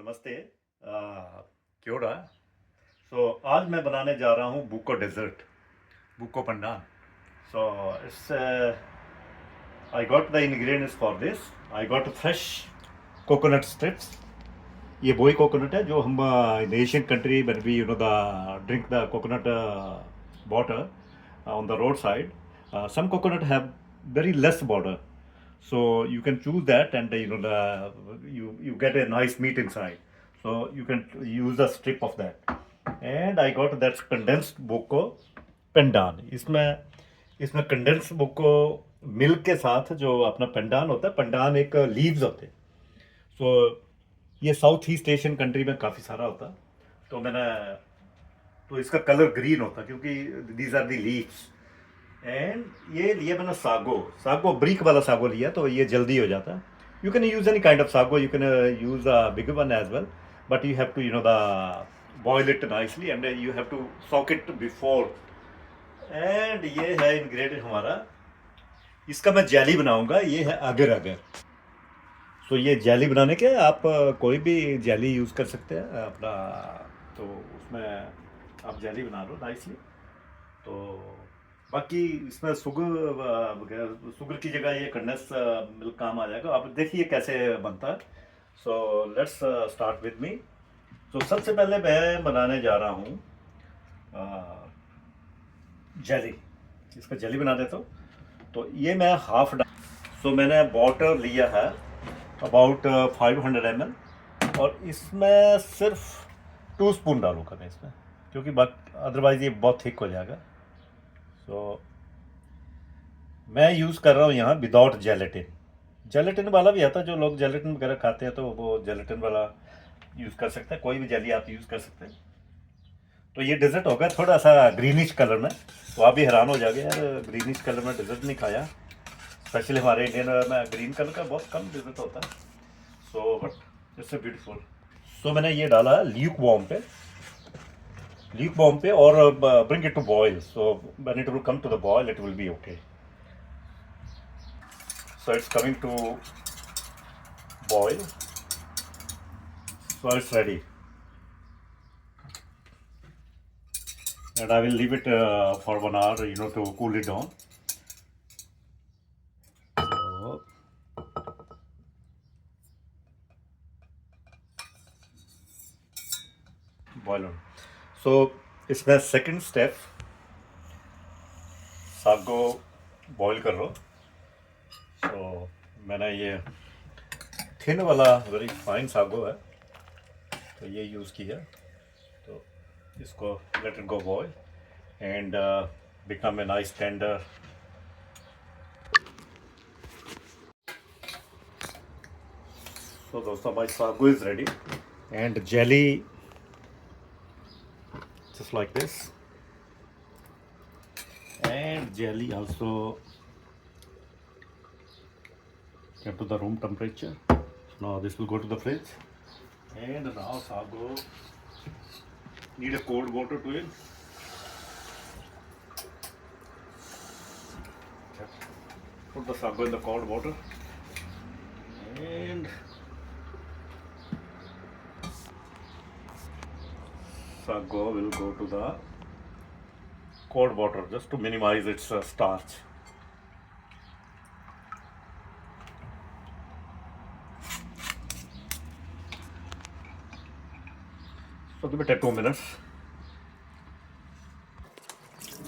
नमस्ते। क्यों रहा। आज मैं बनाने जा रहा हूँ buko dessert, buko pandan. So it's I got the ingredients for this. I got fresh coconut strips. ये वही कोकोनट है जो हम इन Asian country when we the drink the coconut water on the roadside. Some coconut have very less water, so you can choose that, and you get a nice meat inside, so you can use a strip of that. And I got that condensed buko pandan. इसमें condense बुको milk के साथ जो अपना पंडान होता है, पंडान एक leaves होते हैं। सो ये साउथ ईस्ट एशियन कंट्री में काफ़ी सारा होता है। तो इसका कलर ग्रीन होता है क्योंकि these are the leaves. And ये लिए मैंने सागो सागो ब्रिक वाला सागो लिया, तो ये जल्दी हो जाता है। You can use any kind of sago, you can use a big one as well, but you have to the boil it nicely and you have to soak it before. And ये है ingredient हमारा। इसका मैं jelly बनाऊंगा, ये है अगर अगर। सो ये जेली बनाने के आप कोई भी जेली यूज़ कर सकते हैं अपना, तो उसमें आप जेली बना लो नाइसली। तो बाकी इसमें शुगर की जगह ये कंडेंस मिल्क काम आ जाएगा। आप देखिए कैसे बनता है। So let's start with me. तो सबसे पहले मैं बनाने जा रहा हूँ जेली। इसका जेली बना देता हूँ। तो ये मैं हाफ सो मैंने वाटर लिया है अबाउट 500 ml, और इसमें सिर्फ 2 स्पून डालूंगा मैं इसमें, क्योंकि अदरवाइज़ ये बहुत थिक हो जाएगा। सो मैं यूज़ कर रहा हूँ यहाँ विदाउट जेलेटिन। जेलेटिन वाला भी आता है, जो लोग जेलेटिन वगैरह खाते हैं तो वो जेलेटिन वाला यूज़ कर सकते हैं। कोई भी जेली आप यूज़ कर सकते हैं। तो ये डेजर्ट होगा थोड़ा सा ग्रीनिश कलर में, तो आप भी हैरान हो जाओगे यार, ग्रीनिश कलर में डेजर्ट नहीं खाया। स्पेशली हमारे इंडियन में ग्रीन कलर का बहुत कम डेजर्ट होता है। So but it's beautiful. So मैंने ये डाला ल्यूक वॉर्म पे और bring it to boil. So when it will come to the boil it will be okay. So it's coming to boil, so it's ready and I will leave it for 1 hour, to cool it down. So, boil on. So इसमें second step, साग को boil कर लो। तो मैंने ये thin वाला very fine sago है, तो ये यूज़ किया। तो इसको let it go boil and become a nice tender. So दोस्तों, my sago is ready and jelly just like this, and jelly also kept to the room temperature. So now this will go to the fridge, and now sago need a cold water to it. Put the sago in the cold water and sago will go to the cold water just to minimize its starch. So give it 2 minutes.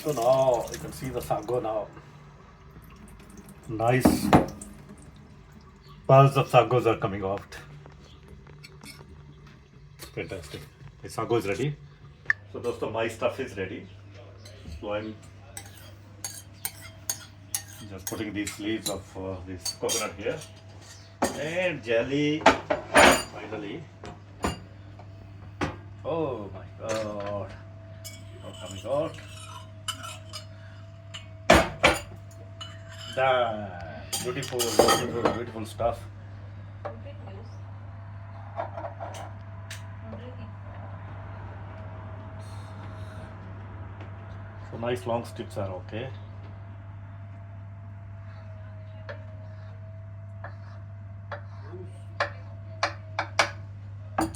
So now you can see the sago now. Nice pearls of sagos are coming out. Fantastic. The sago is ready. So दोस्तों, my stuff is ready. So I'm just putting these leaves of this coconut here, and jelly finally. Oh my god, not coming out. Done. Beautiful stuff. So nice long strips are okay.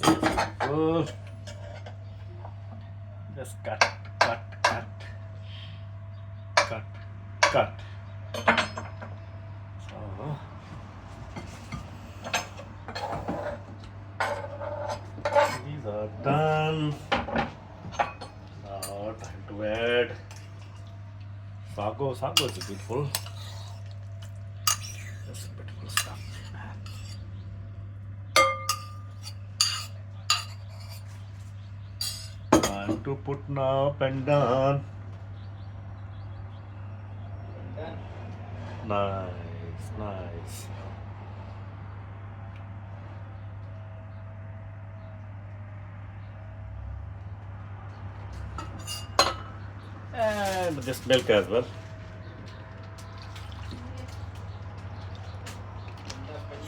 Beautiful. Just cut, cut, cut, cut, cut. So these are done. Now time to add sago. Sago is beautiful. That's beautiful stuff. Time to put now pandan. Nice, nice. And just milk as well.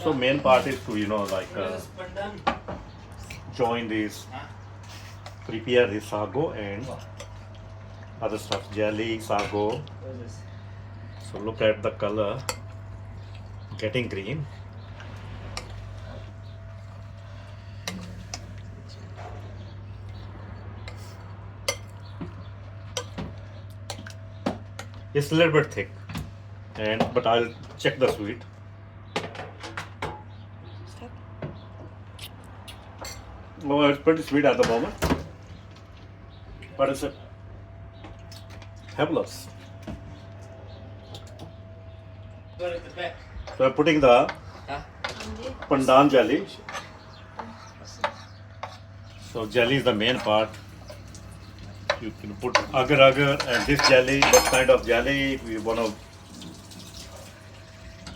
So main part is to join these, prepare the sago and other stuff, jelly, sago. So look at the color, getting green. It's a little bit thick, but I'll check the sweet. Oh, it's pretty sweet at the moment, but it's fabulous. So I'm putting the pandan jelly. So jelly is the main part. You can put agar and this jelly, what kind of jelly we want to.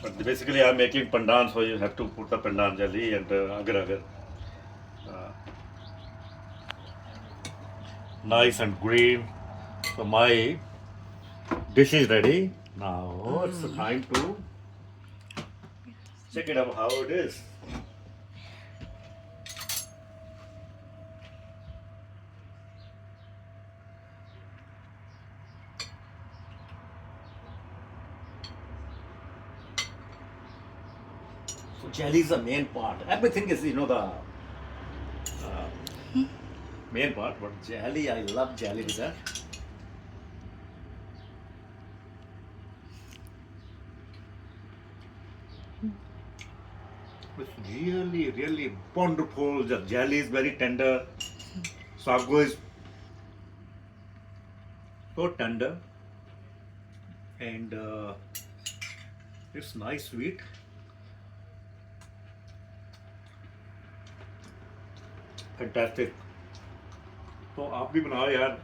But basically I'm making pandan, so you have to put the pandan jelly and agar. Nice and green. So my dish is ready. Now it's the time to check it out how it is. So jelly is the main part. Everything is the main part, but jelly, I love jelly with that. It's really, really wonderful. The jelly is very tender. Sago is so tender, and it's nice, sweet. Fantastic. तो आप भी बनाओ यार.